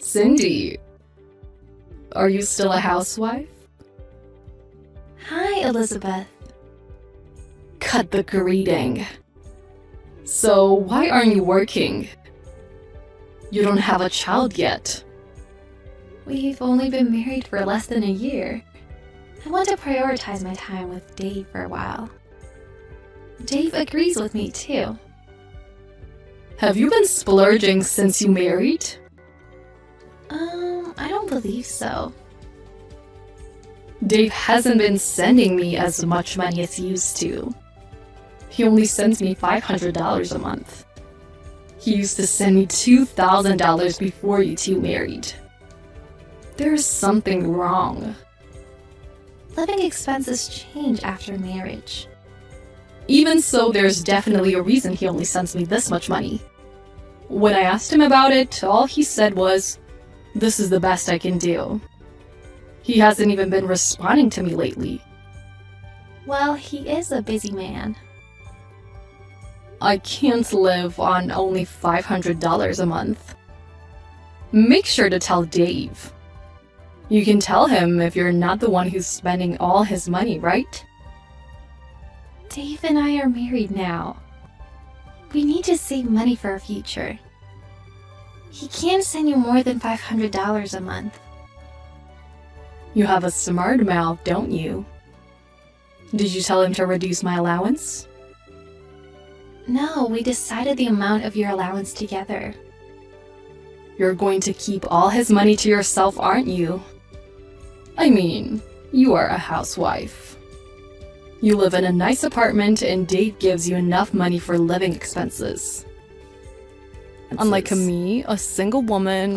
Cindy, are you still a housewife? Hi, Elizabeth. Cut the greeting. So, why aren't you working? You don't have a child yet. We've only been married for less than a year. I want to prioritize my time with Dave for a while. Dave agrees with me too. Have you been splurging since you married? I don't believe so. Dave hasn't been sending me as much money as he used to. He only sends me $500 a month. He used to send me $2,000 before you two married. There's something wrong. Living expenses change after marriage. Even so, there's definitely a reason he only sends me this much money. When I asked him about it, all he said was, "This is the best I can do." He hasn't even been responding to me lately. Well, he is a busy man. I can't live on only $500 a month. Make sure to tell Dave. You can tell him if you're not the one who's spending all his money, right? Dave and I are married now. We need to save money for our future. He can't send you more than $500 a month. You have a smart mouth, don't you? Did you tell him to reduce my allowance? No, we decided the amount of your allowance together. You're going to keep all his money to yourself, aren't you? I mean, you are a housewife. You live in a nice apartment and Dave gives you enough money for living expenses. Unlike me, a single woman,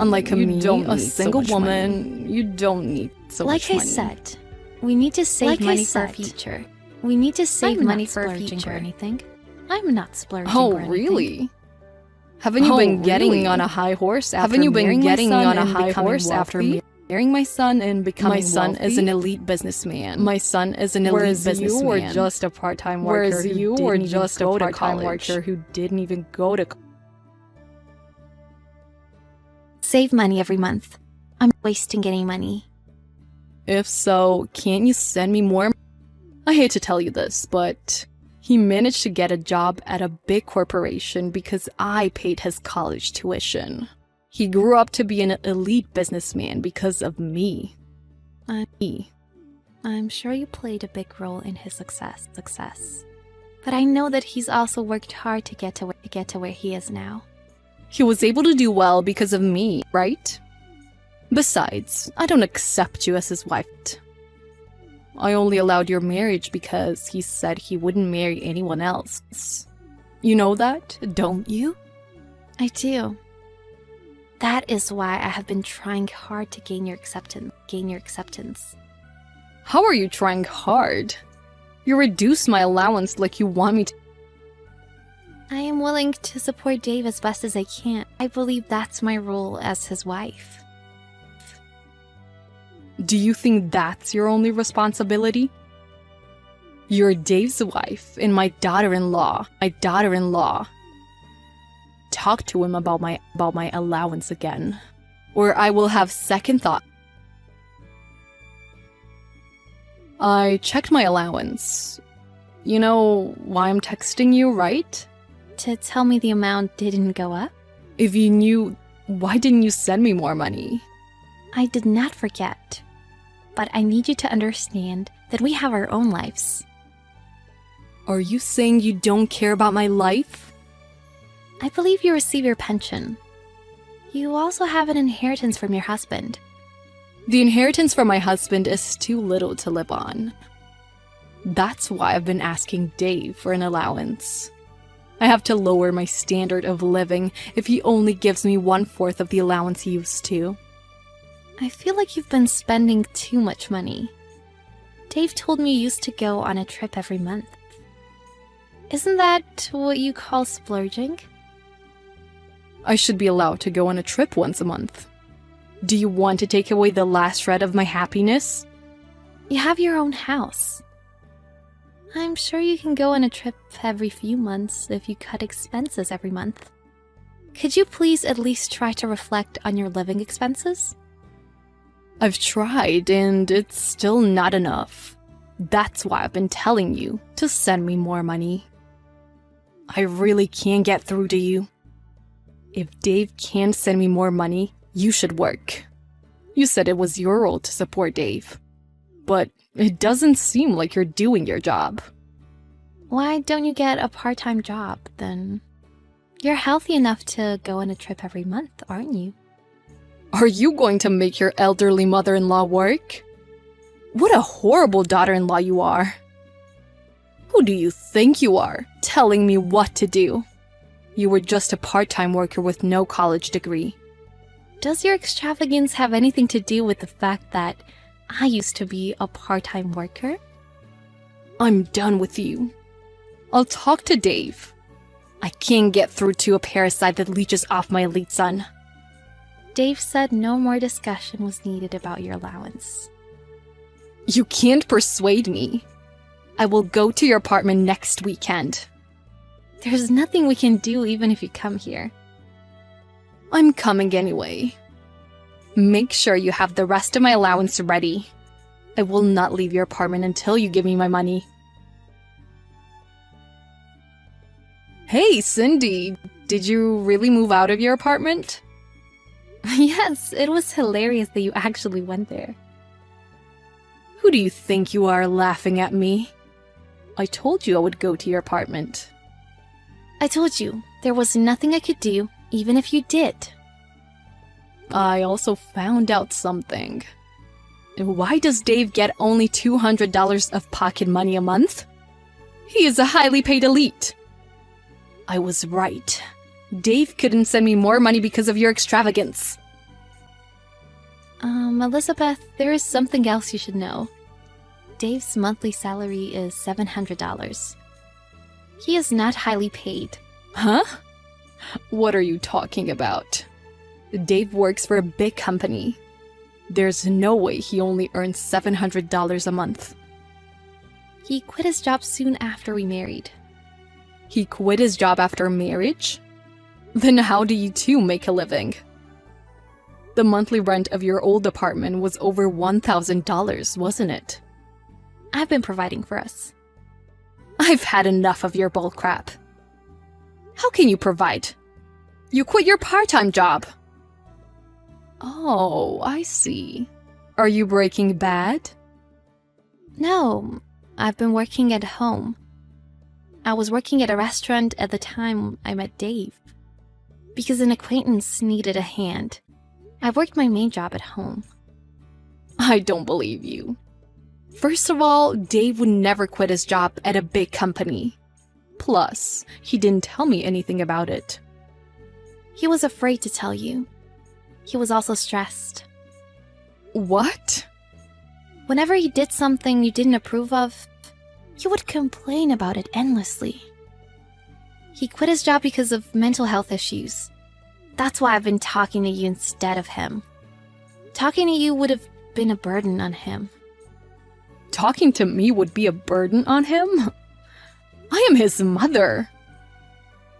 you don't need so much Like I money. said, we need to save money for our future. We need to save money for our future. Anything. I'm not splurging. Oh, or anything. really? Haven't you been getting on a high horse after marrying my son and becoming wealthy? My son is an elite businessman. Whereas you were just a part-time worker who didn't even go to college. Save money every month. I'm wasting any money. If so, can't you send me more? I hate to tell you this, but he managed to get a job at a big corporation because I paid his college tuition. He grew up to be an elite businessman because of me. I'm sure you played a big role in his success. But I know that he's also worked hard to get to where he is now. He was able to do well because of me, right? Besides, I don't accept you as his wife. I only allowed your marriage because he said he wouldn't marry anyone else. You know that, don't you? I do. That is why I have been trying hard to gain your acceptance. How are you trying hard? You reduced my allowance like you want me to. I am willing to support Dave as best as I can. I believe that's my role as his wife. Do you think that's your only responsibility? You're Dave's wife and my daughter-in-law. Talk to him about my allowance again, or I will have second thought. I checked my allowance. You know why I'm texting you, right? To tell me the amount didn't go up? If you knew, why didn't you send me more money? I did not forget. But I need you to understand that we have our own lives. Are you saying you don't care about my life? I believe you receive your pension. You also have an inheritance from your husband. The inheritance from my husband is too little to live on. That's why I've been asking Dave for an allowance. I have to lower my standard of living if he only gives me 1/4 of the allowance he used to. I feel like you've been spending too much money. Dave told me you used to go on a trip every month. Isn't that what you call splurging? I should be allowed to go on a trip once a month. Do you want to take away the last shred of my happiness? You have your own house. I'm sure you can go on a trip every few months if you cut expenses every month. Could you please at least try to reflect on your living expenses? I've tried, and it's still not enough. That's why I've been telling you to send me more money. I really can't get through to you. If Dave can't send me more money, you should work. You said it was your role to support Dave. But it doesn't seem like you're doing your job. Why don't you get a part-time job, then? You're healthy enough to go on a trip every month, aren't you? Are you going to make your elderly mother-in-law work? What a horrible daughter-in-law you are. Who do you think you are, telling me what to do? You were just a part-time worker with no college degree. Does your extravagance have anything to do with the fact that I used to be a part-time worker? I'm done with you. I'll talk to Dave. I can't get through to a parasite that leeches off my elite son. Dave said no more discussion was needed about your allowance. You can't persuade me. I will go to your apartment next weekend. There's nothing we can do even if you come here. I'm coming anyway. Make sure you have the rest of my allowance ready. I will not leave your apartment until you give me my money. Hey, Cindy, did you really move out of your apartment? Yes, it was hilarious that you actually went there. Who do you think you are laughing at me? I told you I would go to your apartment. I told you, there was nothing I could do, even if you did. I also found out something. Why does Dave get only $200 of pocket money a month? He is a highly paid elite. I was right. Dave couldn't send me more money because of your extravagance. Elizabeth, there is something else you should know. Dave's monthly salary is $700. He is not highly paid. Huh? What are you talking about? Dave works for a big company. There's no way he only earns $700 a month. He quit his job soon after we married. He quit his job after marriage? Then how do you two make a living? The monthly rent of your old apartment was over $1,000, wasn't it? I've been providing for us. I've had enough of your bull crap. How can you provide? You quit your part-time job. Oh, I see. Are you Breaking Bad? No, I've been working at home. I was working at a restaurant at the time I met Dave. Because an acquaintance needed a hand, I worked my main job at home. I don't believe you. First of all, Dave would never quit his job at a big company. Plus, he didn't tell me anything about it. He was afraid to tell you. He was also stressed. What? Whenever he did something you didn't approve of, he would complain about it endlessly. He quit his job because of mental health issues. That's why I've been talking to you instead of him. Talking to you would have been a burden on him. Talking to me would be a burden on him? I am his mother.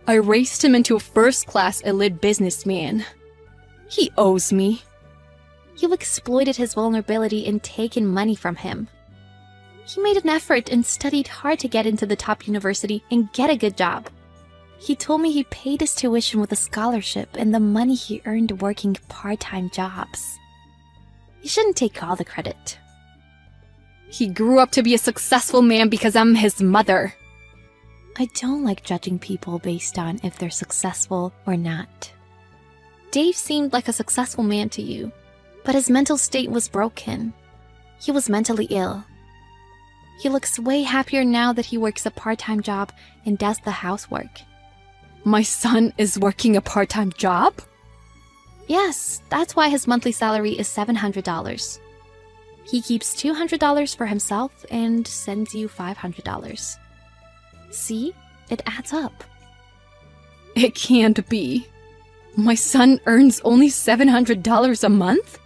I raised him into a first-class elite businessman. He owes me. You exploited his vulnerability and taken money from him. He made an effort and studied hard to get into the top university and get a good job. He told me he paid his tuition with a scholarship and the money he earned working part-time jobs. You shouldn't take all the credit. He grew up to be a successful man because I'm his mother. I don't like judging people based on if they're successful or not. Dave seemed like a successful man to you, but his mental state was broken. He was mentally ill. He looks way happier now that he works a part-time job and does the housework. My son is working a part-time job? Yes, that's why his monthly salary is $700. He keeps $200 for himself and sends you $500. See? It adds up. It can't be. My son earns only $700 a month?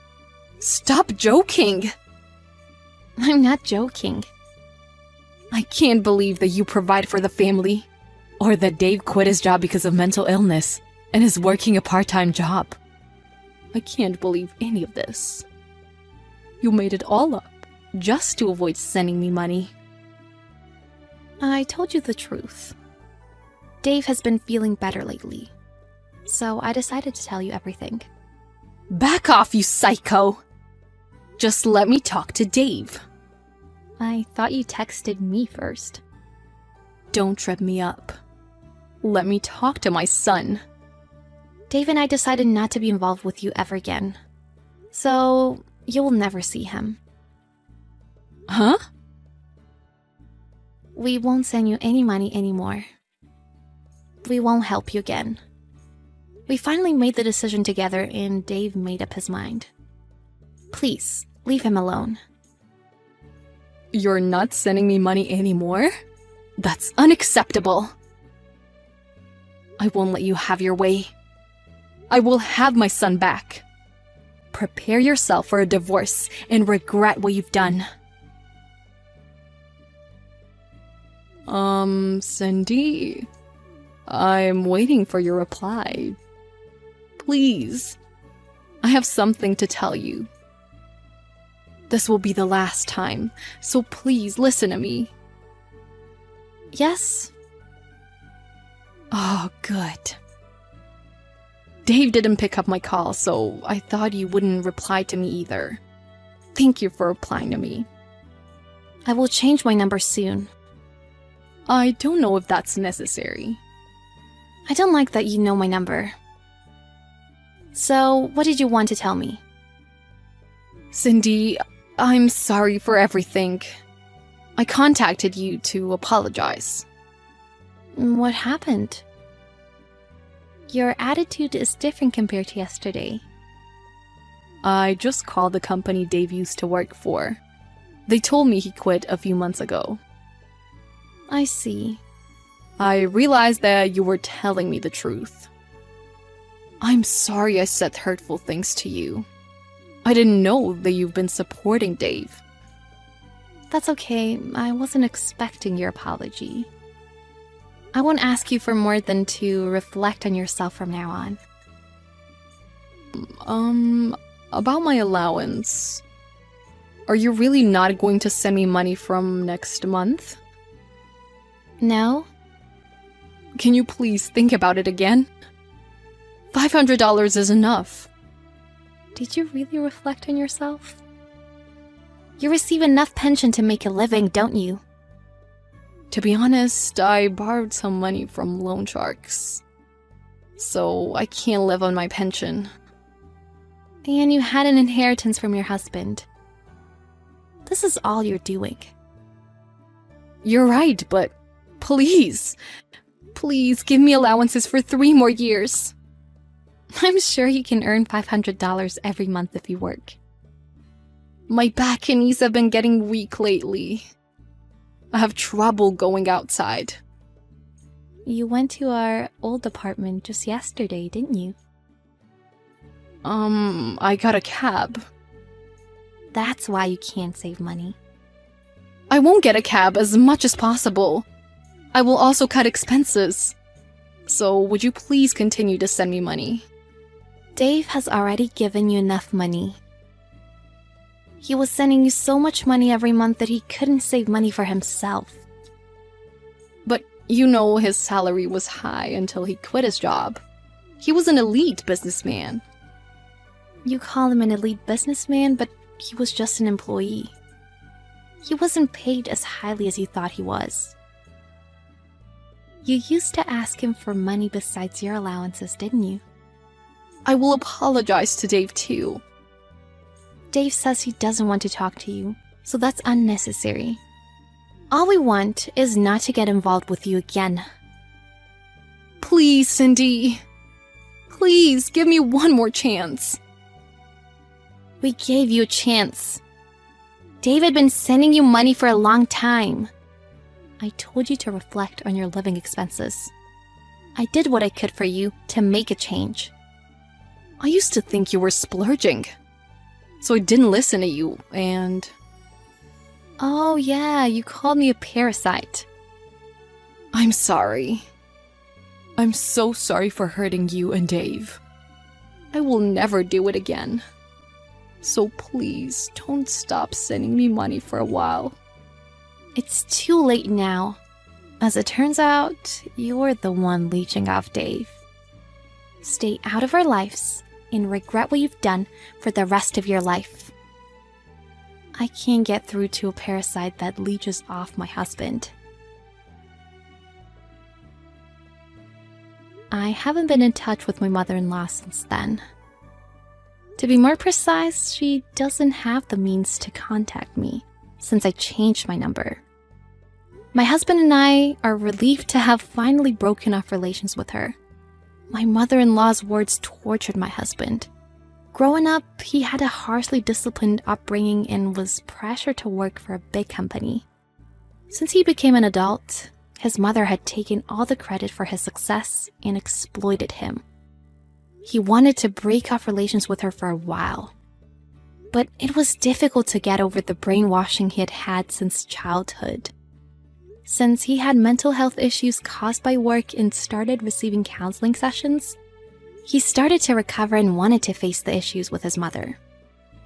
Stop joking! I'm not joking. I can't believe that you provide for the family. Or that Dave quit his job because of mental illness. and is working a part-time job. I can't believe any of this. You made it all up just to avoid sending me money. I told you the truth. Dave has been feeling better lately, so I decided to tell you everything. Back off, you psycho! Just let me talk to Dave. I thought you texted me first. Don't trip me up. Let me talk to my son. Dave and I decided not to be involved with you ever again, so you will never see him. Huh? We won't send you any money anymore. We won't help you again. We finally made the decision together and Dave made up his mind. Please, leave him alone. You're not sending me money anymore? That's unacceptable. I won't let you have your way. I will have my son back. Prepare yourself for a divorce and regret what you've done. Cindy, I'm waiting for your reply. Please, I have something to tell you. This will be the last time, so please listen to me. Yes? Oh, good. Dave didn't pick up my call, so I thought you wouldn't reply to me either. Thank you for replying to me. I will change my number soon. I don't know if that's necessary. I don't like that you know my number. So, what did you want to tell me? Cindy, I'm sorry for everything. I contacted you to apologize. What happened? Your attitude is different compared to yesterday. I just called the company Dave used to work for. They told me he quit a few months ago. I see. I realized that you were telling me the truth. I'm sorry I said hurtful things to you. I didn't know that you've been supporting Dave. That's okay. I wasn't expecting your apology. I won't ask you for more than to reflect on yourself from now on. About my allowance. Are you really not going to send me money from next month? No? Can you please think about it again? $500 is enough. Did you really reflect on yourself? You receive enough pension to make a living, don't you? To be honest, I borrowed some money from loan sharks. So I can't live on my pension. And you had an inheritance from your husband. This is all you're doing. You're right, but please give me allowances for 3 more years. I'm sure you can earn $500 every month if you work. My back and knees have been getting weak lately. I have trouble going outside. You went to our old apartment just yesterday, didn't you? I got a cab. That's why you can't save money. I won't get a cab as much as possible. I will also cut expenses. So would you please continue to send me money? Dave has already given you enough money. He was sending you so much money every month that he couldn't save money for himself. But you know his salary was high until he quit his job. He was an elite businessman. You call him an elite businessman, but he was just an employee. He wasn't paid as highly as you thought he was. You used to ask him for money besides your allowances, didn't you? I will apologize to Dave too. Dave says he doesn't want to talk to you, so that's unnecessary. All we want is not to get involved with you again. Please, Cindy. Please, give me one more chance. We gave you a chance. Dave had been sending you money for a long time. I told you to reflect on your living expenses. I did what I could for you to make a change. I used to think you were splurging. So I didn't listen to you, and... Oh yeah, you called me a parasite. I'm sorry. I'm so sorry for hurting you and Dave. I will never do it again. So please, don't stop sending me money for a while. It's too late now. As it turns out, you're the one leeching off Dave. Stay out of our lives and regret what you've done for the rest of your life. I can't get through to a parasite that leeches off my husband. I haven't been in touch with my mother-in-law since then. To be more precise, she doesn't have the means to contact me since I changed my number. My husband and I are relieved to have finally broken off relations with her. My mother-in-law's words tortured my husband. Growing up, he had a harshly disciplined upbringing and was pressured to work for a big company. Since he became an adult, his mother had taken all the credit for his success and exploited him. He wanted to break off relations with her for a while, but it was difficult to get over the brainwashing he had had since childhood. Since he had mental health issues caused by work and started receiving counseling sessions, he started to recover and wanted to face the issues with his mother.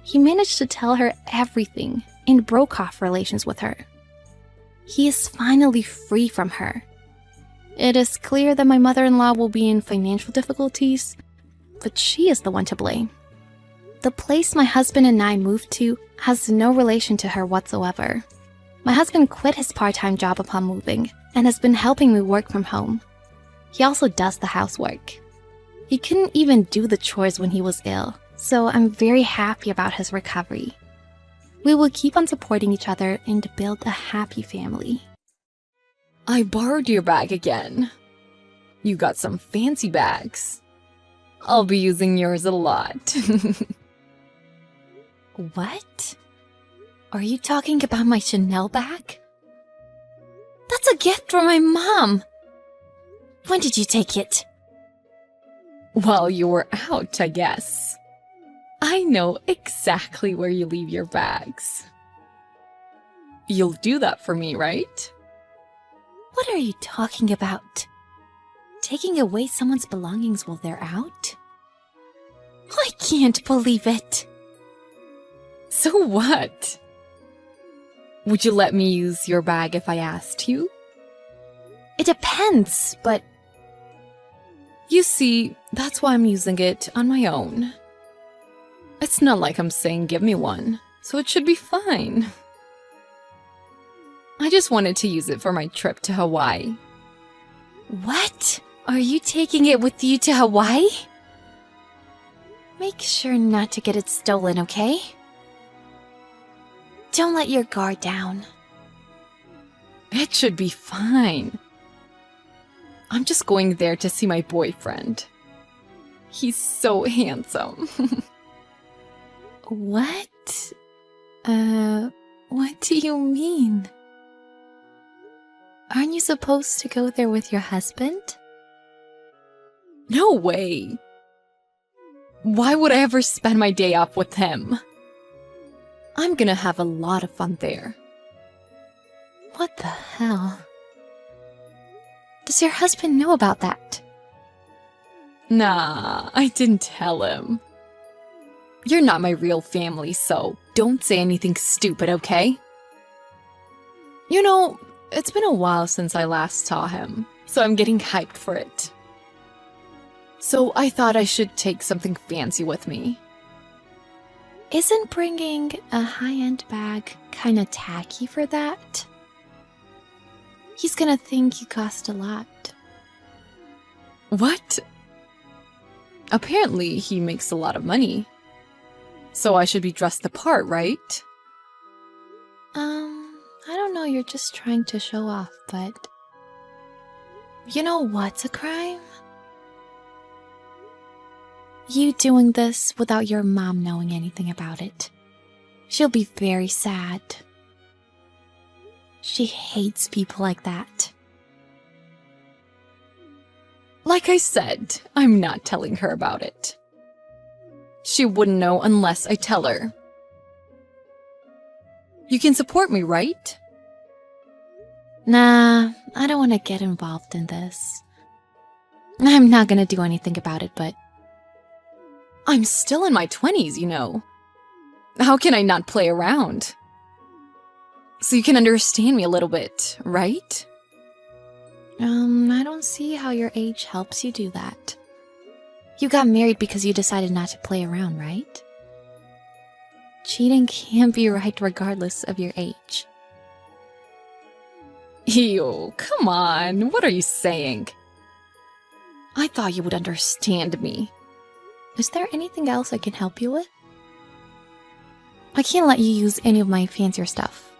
He managed to tell her everything and broke off relations with her. He is finally free from her. It is clear that my mother-in-law will be in financial difficulties, but she is the one to blame. The place my husband and I moved to has no relation to her whatsoever. My husband quit his part-time job upon moving and has been helping me work from home. He also does the housework. He couldn't even do the chores when he was ill, so I'm very happy about his recovery. We will keep on supporting each other and build a happy family. I borrowed your bag again. You got some fancy bags. I'll be using yours a lot. What? Are you talking about my Chanel bag? That's a gift from my mom. When did you take it? While you were out, I guess. I know exactly where you leave your bags. You'll do that for me, right? What are you talking about? Taking away someone's belongings while they're out? I can't believe it. So what? Would you let me use your bag if I asked you? It depends, but You see, that's why I'm using it on my own. It's not like I'm saying give me one, so it should be fine. I just wanted to use it for my trip to Hawaii. what? Are you taking it with you to Hawaii? Make sure not to get it stolen, okay? Don't let your guard down. It should be fine. I'm just going there to see my boyfriend. He's so handsome. What? What do you mean? Aren't you supposed to go there with your husband? No way. Why would I ever spend my day off with him? I'm gonna have a lot of fun there. What the hell? Does your husband know about that? Nah, I didn't tell him. You're not my real family, so don't say anything stupid, okay? You know, it's been a while since I last saw him, so I'm getting hyped for it. So I thought I should take something fancy with me. Isn't bringing a high-end bag kinda tacky for that? He's gonna think you cost a lot. What? Apparently, he makes a lot of money. So I should be dressed the part, right? I don't know, you're just trying to show off, but... You know what's a crime? You doing this without your mom knowing anything about it. She'll be very sad. She hates people like that. Like I said, I'm not telling her about it. She wouldn't know unless I tell her. You can support me, right? Nah, I don't want to get involved in this. I'm not gonna do anything about it, but I'm still in my 20s, you know. How can I not play around? So you can understand me a little bit, right? I don't see how your age helps you do that. You got married because you decided not to play around, right? Cheating can't be right regardless of your age. Ew, come on, what are you saying? I thought you would understand me. Is there anything else I can help you with? I can't let you use any of my fancier stuff.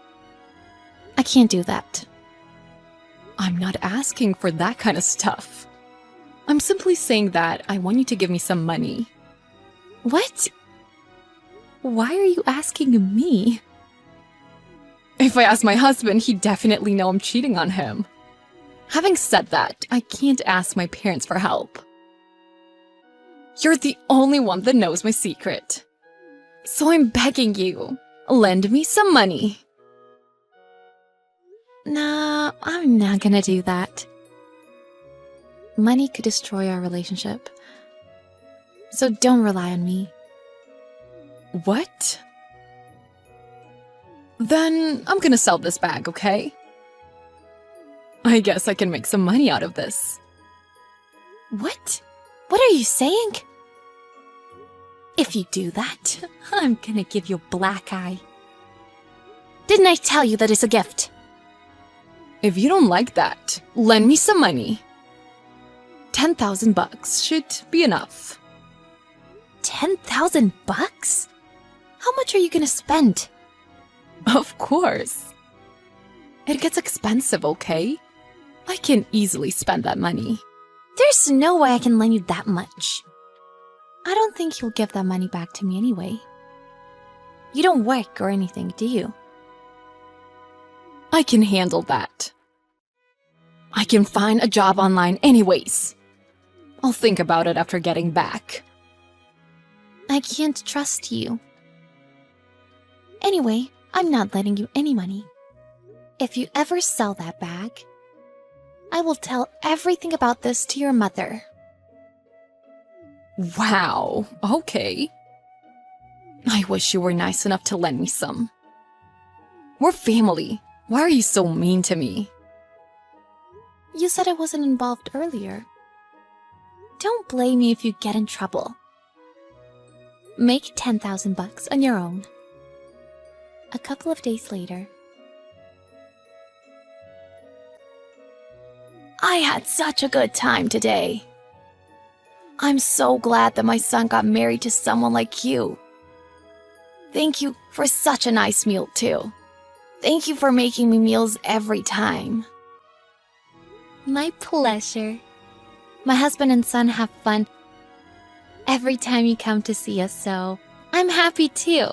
I can't do that. I'm not asking for that kind of stuff. I'm simply saying that I want you to give me some money. What? Why are you asking me? If I ask my husband, he'd definitely know I'm cheating on him. Having said that, I can't ask my parents for help. You're the only one that knows my secret. So I'm begging you, lend me some money. Nah, I'm not gonna do that. Money could destroy our relationship. So don't rely on me. What? Then I'm gonna sell this bag, okay? I guess I can make some money out of this. What? What are you saying? If you do that, I'm gonna give you a black eye. Didn't I tell you that it's a gift? If you don't like that, lend me some money. 10,000 bucks should be enough. 10,000 bucks? How much are you gonna spend? Of course. It gets expensive, okay? I can easily spend that money. There's no way I can lend you that much. I don't think you'll give that money back to me anyway. You don't work or anything, do you? I can handle that. I can find a job online anyways. I'll think about it after getting back. I can't trust you. Anyway, I'm not lending you any money. If you ever sell that bag, I will tell everything about this to your mother. Wow, okay. I wish you were nice enough to lend me some. We're family. Why are you so mean to me? You said I wasn't involved earlier. Don't blame me if you get in trouble. Make 10,000 bucks on your own. A couple of days later. I had such a good time today. I'm so glad that my son got married to someone like you. Thank you for such a nice meal, too. Thank you for making me meals every time. My pleasure. My husband and son have fun every time you come to see us, so I'm happy too.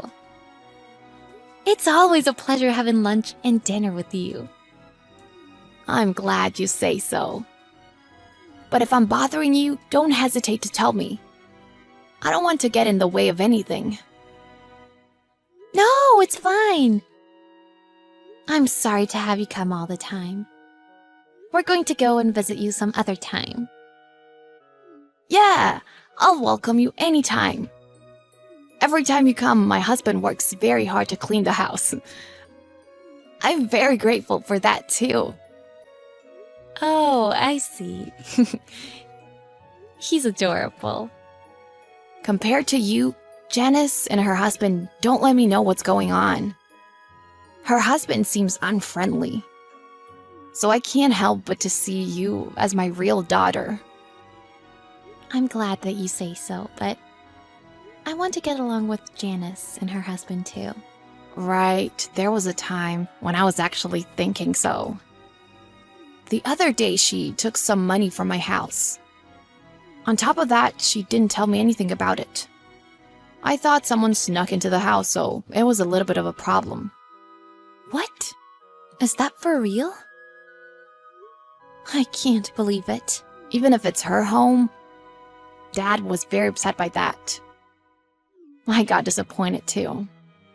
It's always a pleasure having lunch and dinner with you. I'm glad you say so. But if I'm bothering you, don't hesitate to tell me. I don't want to get in the way of anything. No, it's fine. I'm sorry to have you come all the time. We're going to go and visit you some other time. Yeah, I'll welcome you anytime. Every time you come, my husband works very hard to clean the house. I'm very grateful for that too. Oh, I see. He's adorable. Compared to you, Janice and her husband don't let me know what's going on. Her husband seems unfriendly. So I can't help but to see you as my real daughter. I'm glad that you say so, but I want to get along with Janice and her husband too. Right, there was a time when I was actually thinking so. The other day she took some money from my house. On top of that, she didn't tell me anything about it. I thought someone snuck into the house, so it was a little bit of a problem. What? Is that for real? I can't believe it. Even if it's her home, Dad was very upset by that. I got disappointed too.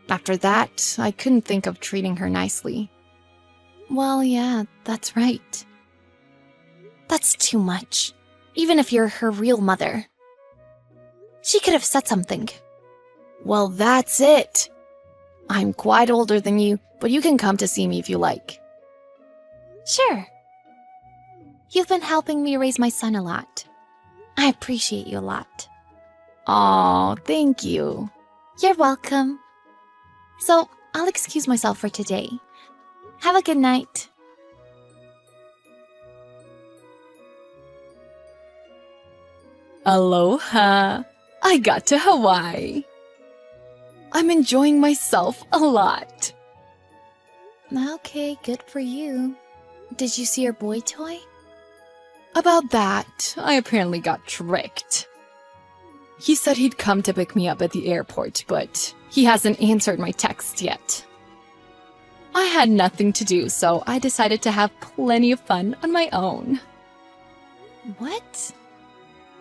After that, I couldn't think of treating her nicely. Well, yeah, that's right. That's too much. even if you're her real mother. She could have said something. Well, that's it. I'm quite older than you, but you can come to see me if you like. Sure. You've been helping me raise my son a lot. I appreciate you a lot. Aw, thank you. You're welcome. So, I'll excuse myself for today. Have a good night. Aloha! I got to Hawaii. I'm enjoying myself a lot. Okay, good for you. Did you see your boy toy? About that, I apparently got tricked. He said he'd come to pick me up at the airport, but he hasn't answered my text yet. I had nothing to do, so I decided to have plenty of fun on my own. What?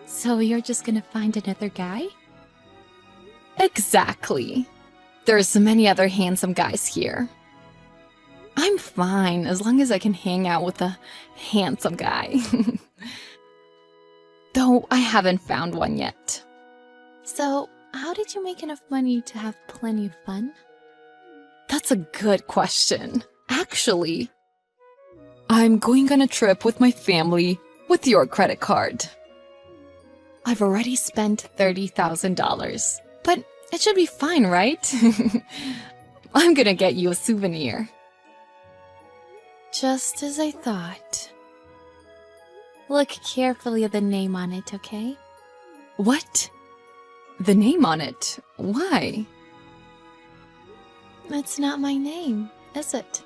So you're just gonna find another guy? Exactly. There's so many other handsome guys here. I'm fine as long as I can hang out with a handsome guy. Though I haven't found one yet. So, how did you make enough money to have plenty of fun? That's a good question. Actually, I'm going on a trip with my family with your credit card. I've already spent $30,000, but it should be fine, right? I'm gonna get you a souvenir. Just as I thought. Look carefully at the name on it, okay? What? The name on it? Why? It's not my name, is it?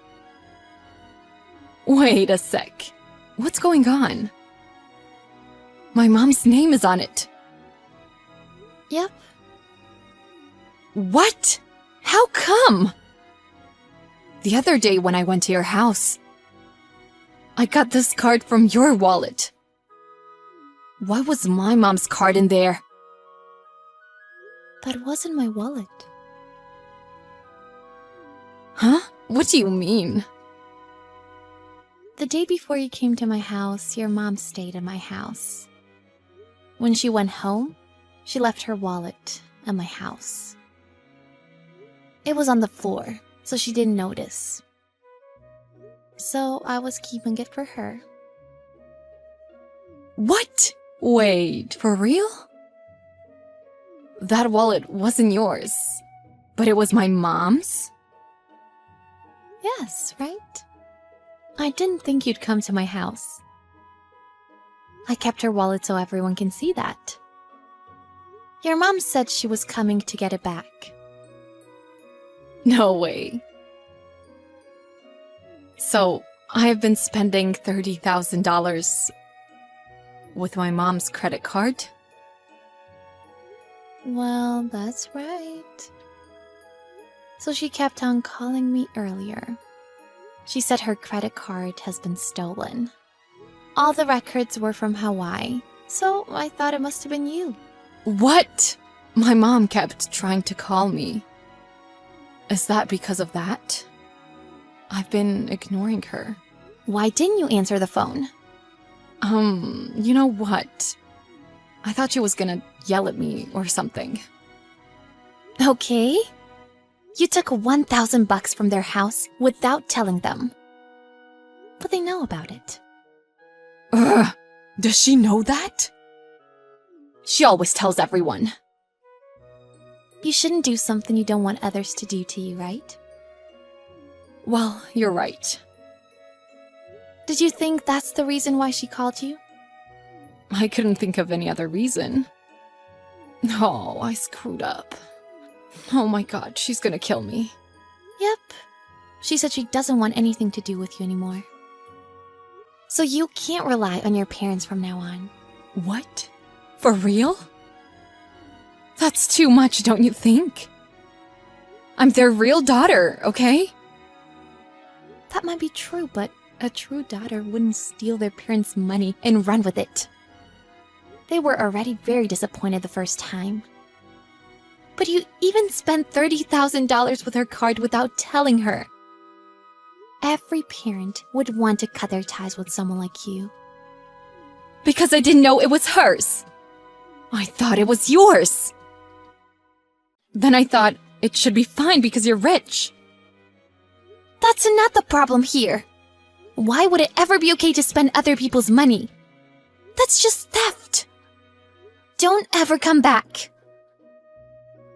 Wait a sec. What's going on? My mom's name is on it. Yep. What? How come? The other day when I went to your house, I got this card from your wallet. Why was my mom's card in there? That wasn't my wallet. Huh? What do you mean? The day before you came to my house, your mom stayed in my house. When she went home, she left her wallet at my house. It was on the floor, so she didn't notice. So I was keeping it for her. What? Wait, for real? That wallet wasn't yours, but it was my mom's? Yes, right? I didn't think you'd come to my house. I kept her wallet so everyone can see that. Your mom said she was coming to get it back. No way. So, I've been spending $30,000 with my mom's credit card? Well, that's right. So she kept on calling me earlier. She said her credit card has been stolen. All the records were from Hawaii, so I thought it must have been you. What? My mom kept trying to call me. Is that because of that? I've been ignoring her. Why didn't you answer the phone? You know what? I thought she was gonna yell at me or something. Okay. You took $1,000 from their house without telling them. But they know about it. Ugh! Does she know that? She always tells everyone. You shouldn't do something you don't want others to do to you, right? Well, you're right. Did you think that's the reason why she called you? I couldn't think of any other reason. Oh, I screwed up. Oh my god, she's gonna kill me. Yep. She said she doesn't want anything to do with you anymore. So you can't rely on your parents from now on. What? For real? That's too much, don't you think? I'm their real daughter, okay? That might be true, but a true daughter wouldn't steal their parents' money and run with it. They were already very disappointed the first time. But you even spent $30,000 with her card without telling her. Every parent would want to cut their ties with someone like you. Because I didn't know it was hers. I thought it was yours. Then I thought it should be fine because you're rich. That's not the problem here. Why would it ever be okay to spend other people's money? That's just theft. Don't ever come back.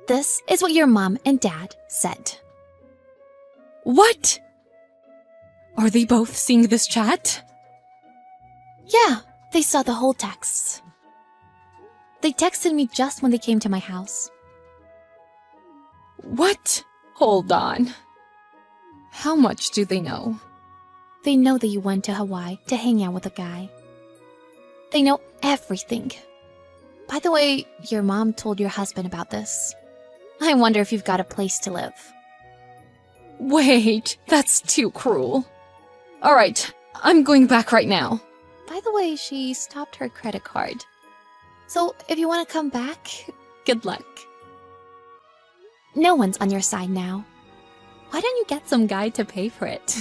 This is what your mom and dad said. What? Are they both seeing this chat? Yeah, they saw the whole text. They texted me just when they came to my house. What? Hold on. How much do they know? They know that you went to Hawaii to hang out with a guy. They know everything. By the way, your mom told your husband about this. I wonder if you've got a place to live. Wait, that's too cruel. Alright, I'm going back right now. By the way, she stopped her credit card. So if you want to come back, good luck. No one's on your side now. Why don't you get some guy to pay for it?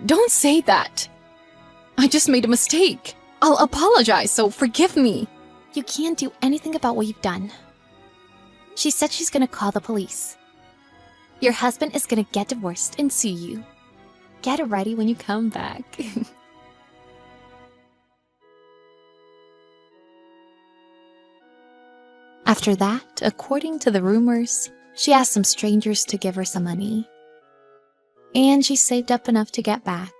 Don't say that. I just made a mistake. I'll apologize, so forgive me. You can't do anything about what you've done. She said she's gonna call the police. Your husband is gonna get divorced and sue you. Get ready when you come back. After that, according to the rumors, she asked some strangers to give her some money. And she saved up enough to get back.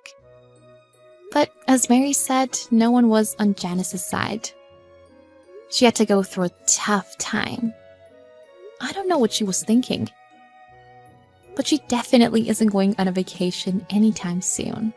But as Mary said, no one was on Janice's side. She had to go through a tough time. I don't know what she was thinking. But she definitely isn't going on a vacation anytime soon.